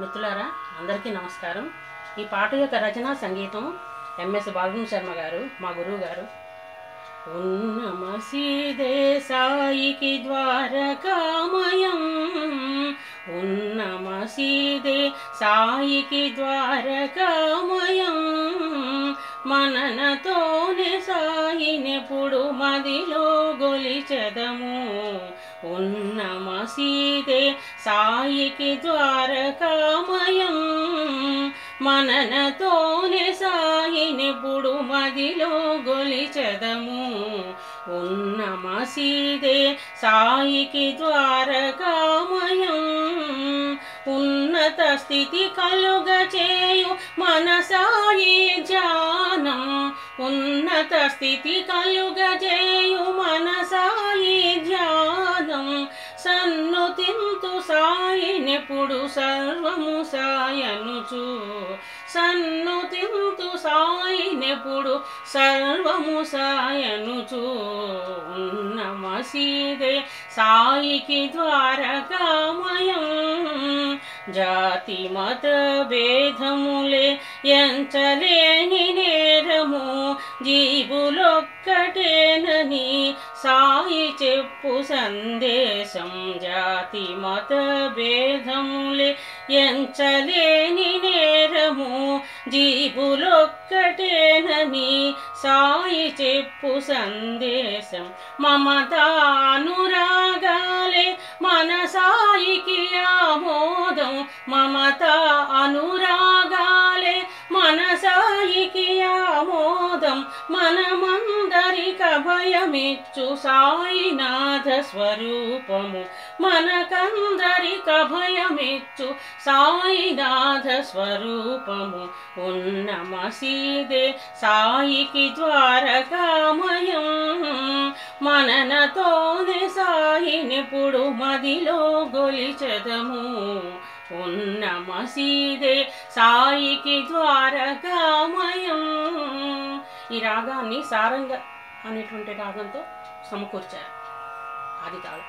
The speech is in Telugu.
మిత్రులారా అందరికీ నమస్కారం। ఈ పాట యొక్క రచన సంగీతం ఎంఎస్ బాలగుణ శర్మ గారు, మా గురువు గారు। ఉన్న మసీదే సాయికి ద్వారకామయం, ఉన్న మసీదే సాయికి ద్వారకామయం, మననతోనే సాయినెప్పుడు మదిలో గొలిచెదము। ఉన్న మసీదే సాయికి ద్వారకామయం, మననతోనే సాయినెప్పుడు మదిలో గొలిచెదము। ఉన్న మసీదే సాయికి ద్వారకామయం, ఉన్నత స్థితి కలుగచేయు మన సాయి ధ్యానం, ఉన్నత స్థితి కలుగచేయు మన సాయి ధ్యానం। సన్నుతింతు సాయినెప్పుడు సర్వము సాయనుచు, సన్నుతింతు సాయినెప్పుడు సర్వము సాయనుచు। ఉన్న మసీదే సాయికి ద్వారకామయం, జాతి మత భేదములే ఎంచలేని నేరము, జీవులొక్కటేనని సాయి చెప్పు సందేశం। జాతి మత భేదములే ఎంచలేని నేరము, జీవులొక్కటేనని సాయి చెప్పు సందేశం। మమతానురాగాలే మన సాయికి ఆమోదం, మమతా అనురాగాలే మన సాయికి ఆమోదం। మనమందరిక భయమిచ్చు సాయినాథ స్వరూపము, మనకందరిక భయమిచ్చు సాయినాథ స్వరూపము। ఉన్న మసీదే సాయికి ద్వారకామయం, మననతోనే సాయినెప్పుడు మదిలో గొలిచెదము। ఉన్న మసీదే సాయికి ద్వారకామయం। ఈ రాగాన్ని సారంగ అనేటువంటి రాగంతో సమకూర్చారు ఆది తాళం।